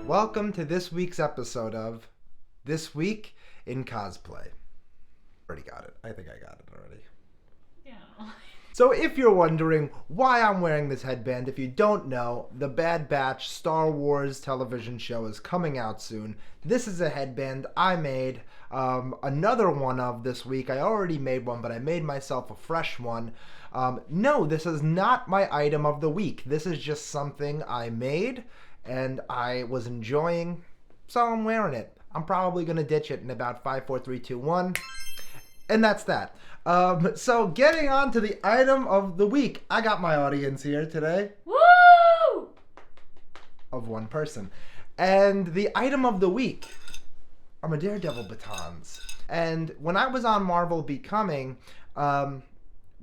Welcome to this week's episode of This Week in Cosplay. Already got it. I think I got it already. Yeah. So if you're wondering why I'm wearing this headband, if you don't know, the Bad Batch Star Wars television show is coming out soon. This is a headband I made another one of this week. I already made one, but I made myself a fresh one. No, this is not my item of the week. This is just something I made and I was enjoying, so I'm wearing it. I'm probably going to ditch it in about 5, 4, 3, 2, 1. And that's that. So getting on to the item of the week. I got my audience here today. Woo! Of one person. And the item of the week are my Daredevil batons. And when I was on Marvel Becoming,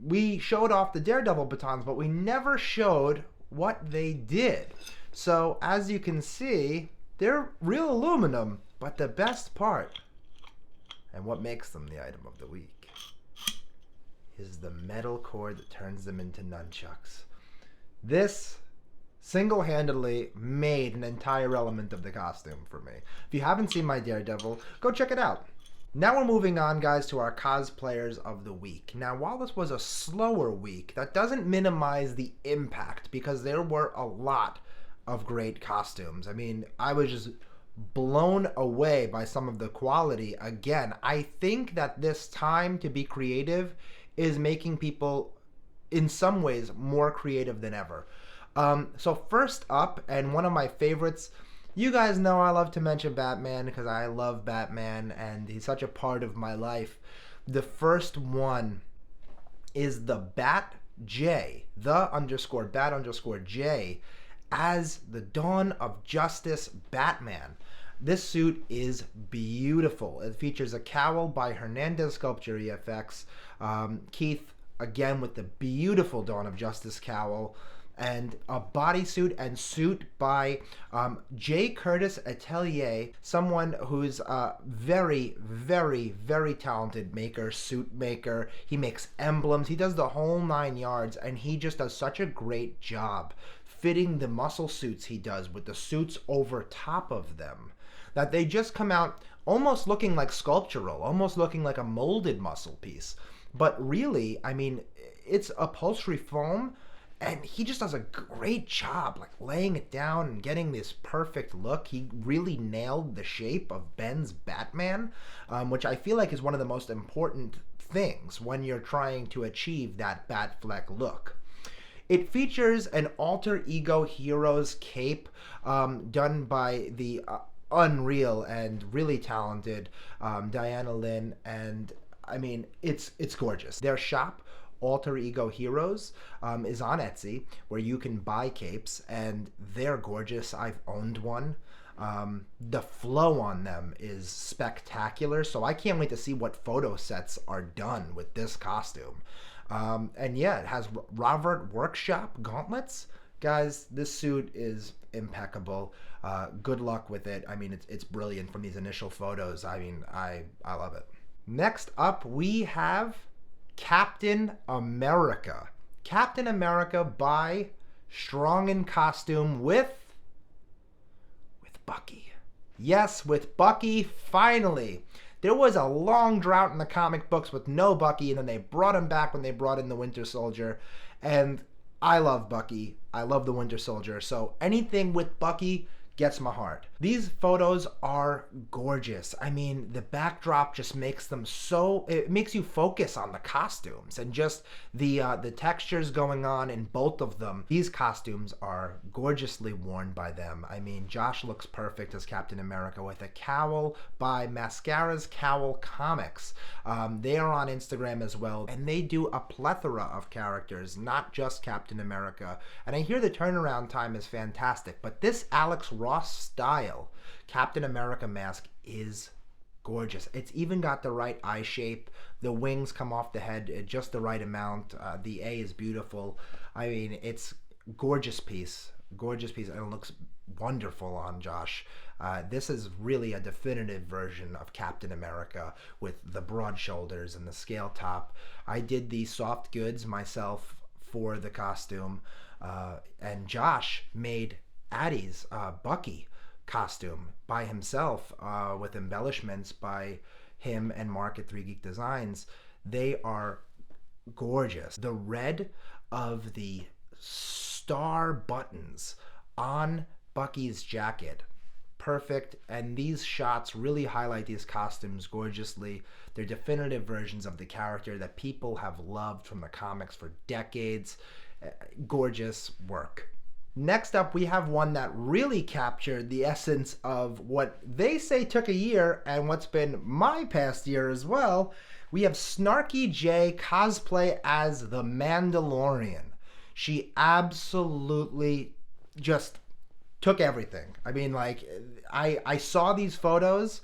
we showed off the Daredevil batons, but we never showed what they did. So as you can see, they're real aluminum, but the best part, and what makes them the item of the week, is the metal cord that turns them into nunchucks. This single-handedly made an entire element of the costume for me. If you haven't seen my Daredevil, go check it out. Now we're moving on, guys, to our cosplayers of the week. Now, while this was a slower week, that doesn't minimize the impact, because there were a lot of great costumes. I mean, I was just blown away by some of the quality. Again, I think that this time to be creative is making people, in some ways, more creative than ever. So first up, and one of my favorites, you guys know I love to mention Batman because I love Batman and he's such a part of my life. The first one is the Bat J, the_Bat_J, as the Dawn of Justice Batman. This suit is beautiful. It features a cowl by Hernandez Sculpture EFX. Keith, again, with the beautiful Dawn of Justice cowl. And a bodysuit and suit by J. Curtis Atelier, someone who's a very, very, very talented suit maker. He makes emblems. He does the whole 9 yards, and he just does such a great job fitting the muscle suits he does with the suits over top of them, that they just come out almost looking like sculptural, almost looking like a molded muscle piece. But really, I mean, it's upholstery foam, and he just does a great job, like laying it down and getting this perfect look. He really nailed the shape of Ben's Batman, which I feel like is one of the most important things when you're trying to achieve that Batfleck look. It features an alter ego hero's cape done by the unreal and really talented Diana Lynn, and I mean, it's gorgeous. Their shop, Alter Ego Heroes, is on Etsy, where you can buy capes, and they're gorgeous. I've owned one. The flow on them is spectacular, so I can't wait to see what photo sets are done with this costume. And yeah, it has Robert Workshop gauntlets. Guys, this suit is impeccable. Good luck with it. I mean, it's brilliant from these initial photos. I mean, I love it. Next up, we have Captain America. Captain America by Strong in Costume with Bucky. Yes, with Bucky, finally. There was a long drought in the comic books with no Bucky, and then they brought him back when they brought in the Winter Soldier. And I love Bucky. I love the Winter Soldier. So anything with Bucky gets my heart. These photos are gorgeous. I mean, the backdrop just makes them so, it makes you focus on the costumes and just the textures going on in both of them. These costumes are gorgeously worn by them. I mean, Josh looks perfect as Captain America with a cowl by Mascara's Cowl Comics. They are on Instagram as well, and they do a plethora of characters, not just Captain America. And I hear the turnaround time is fantastic, but this Alex Ross style Captain America mask is gorgeous. It's even got the right eye shape. The wings come off the head at just the right amount. The A is beautiful. I mean, it's gorgeous piece, and it looks wonderful on Josh. This is really a definitive version of Captain America with the broad shoulders and the scale top. I did the soft goods myself for the costume, and Josh made Addie's Bucky costume by himself, with embellishments by him and Mark at 3 Geek Designs. They are gorgeous. The red of the star buttons on Bucky's jacket, perfect. And these shots really highlight these costumes gorgeously. They're definitive versions of the character that people have loved from the comics for decades. Gorgeous work. Next up, we have one that really captured the essence of what they say took a year and what's been my past year as well. We have Snarky J cosplay as the Mandalorian. She absolutely just took everything. I mean, like, I saw these photos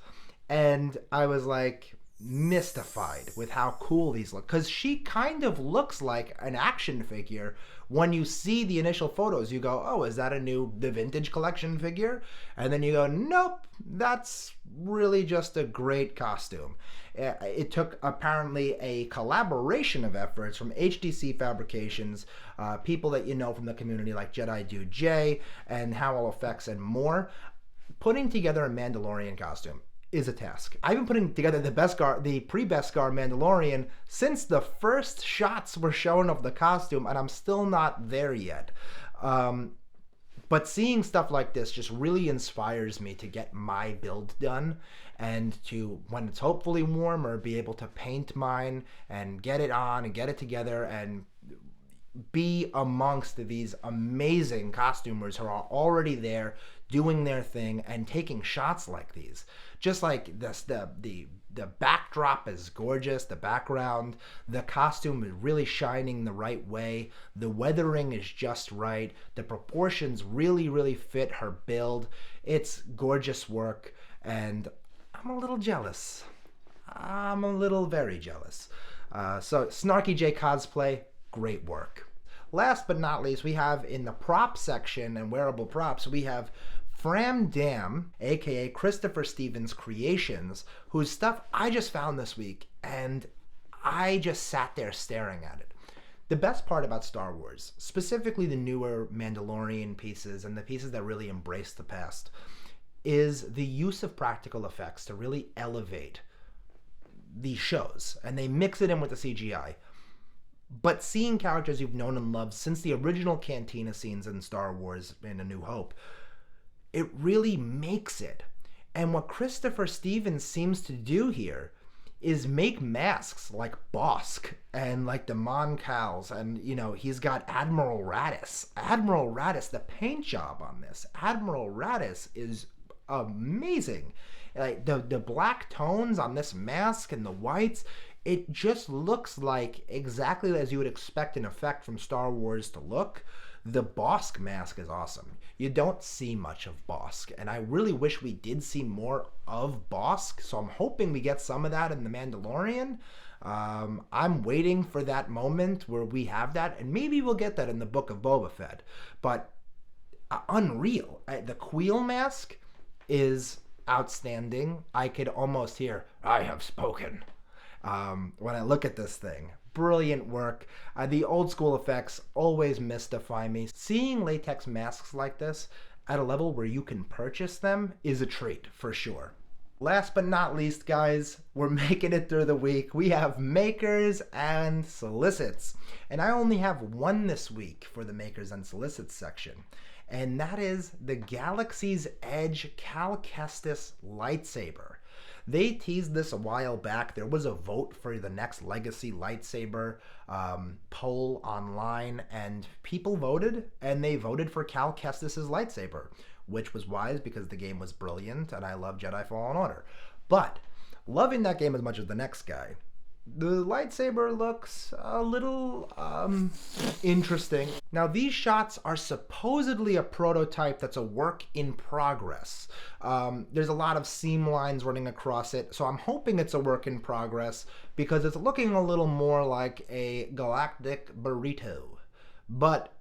and I was like mystified with how cool these look, because she kind of looks like an action figure. When you see the initial photos, you go, oh, is that the vintage collection figure? And then you go, nope, that's really just a great costume. It took apparently a collaboration of efforts from HDC Fabrications, people that you know from the community like Jedi Dude J and Howell Effects and more. Putting together a Mandalorian costume is a task. I've been putting together the pre-Beskar Mandalorian since the first shots were shown of the costume, and I'm still not there yet. But seeing stuff like this just really inspires me to get my build done, and to, when it's hopefully warmer, be able to paint mine and get it on and get it together and be amongst these amazing costumers who are already there doing their thing and taking shots like these. Just like this, the backdrop is gorgeous, the background, the costume is really shining the right way, the weathering is just right, the proportions really fit her build. It's gorgeous work, and I'm a little jealous. I'm a little very jealous. So Snarky J cosplay, great work. Last but not least, we have in the prop section and wearable props, we have Fram Dam, aka Christopher Stevens Creations, whose stuff I just found this week, and I just sat there staring at it. The best part about Star Wars, specifically the newer Mandalorian pieces and the pieces that really embrace the past, is the use of practical effects to really elevate these shows, and they mix it in with the CGI. But seeing characters you've known and loved since the original Cantina scenes in Star Wars in A New Hope, it really makes it. And what Christopher Stevens seems to do here is make masks like Bosk and like the Mon Cals, and you know, he's got Admiral Raddus. Admiral Raddus, the paint job on this, Admiral Raddus is amazing. Like the black tones on this mask and the whites, it just looks like exactly as you would expect an effect from Star Wars to look. The Bosk mask is awesome. You don't see much of Bosk, and I really wish we did see more of Bosk, so I'm hoping we get some of that in The Mandalorian. I'm waiting for that moment where we have that, and maybe we'll get that in the Book of Boba Fett. But unreal. The Queel mask is outstanding. I could almost hear, I have spoken, when I look at this thing. Brilliant work. The old school effects always mystify me. Seeing latex masks like this at a level where you can purchase them is a treat for sure. Last but not least, guys, we're making it through the week. We have makers and solicits, and I only have one this week for the makers and solicits section, and that is the Galaxy's Edge Calcus lightsaber. They teased this a while back. There was a vote for the next Legacy lightsaber poll online, and people voted, and they voted for Cal Kestis' lightsaber, which was wise because the game was brilliant, and I love Jedi Fallen Order. But loving that game as much as the next guy, the lightsaber looks a little interesting. Now, these shots are supposedly a prototype that's a work in progress. There's a lot of seam lines running across it, so I'm hoping it's a work in progress because it's looking a little more like a galactic burrito. But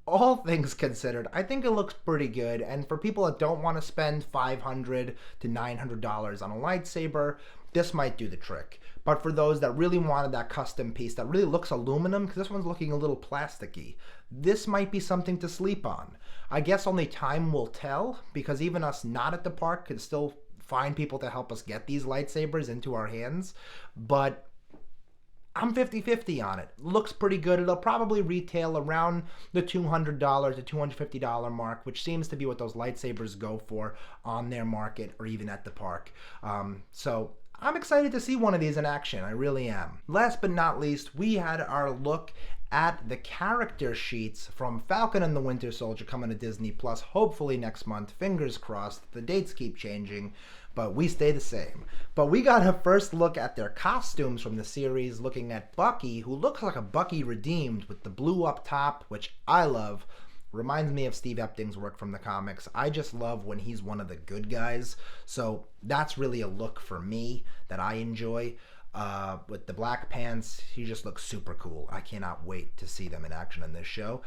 all things considered, I think it looks pretty good. And for people that don't want to spend $500 to $900 on a lightsaber, this might do the trick. But for those that really wanted that custom piece that really looks aluminum, because this one's looking a little plasticky, this might be something to sleep on. I guess only time will tell, because even us not at the park could still find people to help us get these lightsabers into our hands. But I'm 50-50 on it. Looks pretty good. It'll probably retail around the $200 to $250 mark, which seems to be what those lightsabers go for on their market or even at the park. So I'm excited to see one of these in action. I really am. Last but not least, we had our look at the character sheets from Falcon and the Winter Soldier coming to Disney Plus, hopefully next month. Fingers crossed. The dates keep changing, but we stay the same. But we got a first look at their costumes from the series, looking at Bucky, who looks like a Bucky redeemed with the blue up top, which I love. Reminds me of Steve Epting's work from the comics. I just love when he's one of the good guys. So that's really a look for me that I enjoy. With the black pants, he just looks super cool. I cannot wait to see them in action in this show.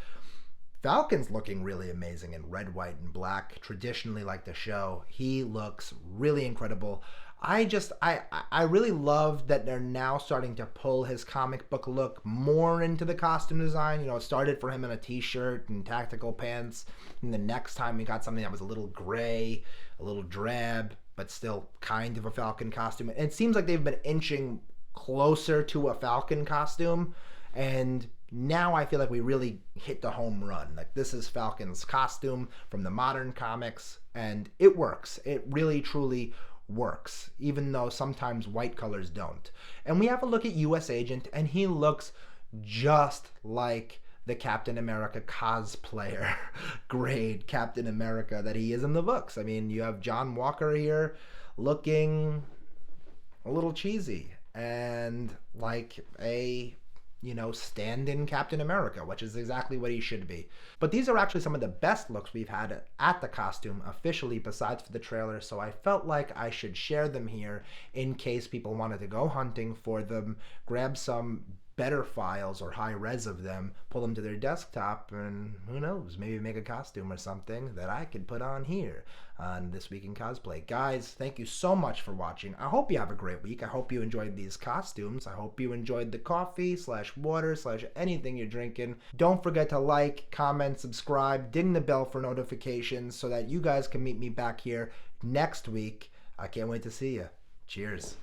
Falcon's looking really amazing in red, white, and black, traditionally like the show. He looks really incredible. I really love that they're now starting to pull his comic book look more into the costume design. You know, it started for him in a t-shirt and tactical pants, and the next time we got something that was a little gray, a little drab, but still kind of a Falcon costume. And it seems like they've been inching closer to a Falcon costume, and now I feel like we really hit the home run. Like, this is Falcon's costume from the modern comics, and it works. It really, truly works, even though sometimes white colors don't. And we have a look at U.S. Agent, and he looks just like the Captain America cosplayer grade Captain America that he is in the books. I mean, you have John Walker here looking a little cheesy and like a, you know, stand-in Captain America, which is exactly what he should be. But these are actually some of the best looks we've had at the costume officially, besides for the trailer, so I felt like I should share them here in case people wanted to go hunting for them, grab some better files or high res of them, pull them to their desktop, and who knows, maybe make a costume or something that I could put on here on This Week in Cosplay. Guys, thank you so much for watching. I hope you have a great week. I hope you enjoyed these costumes. I hope you enjoyed the coffee / water / anything you're drinking. Don't forget to like, comment, subscribe, ding the bell for notifications so that you guys can meet me back here next week. I can't wait to see you. Cheers.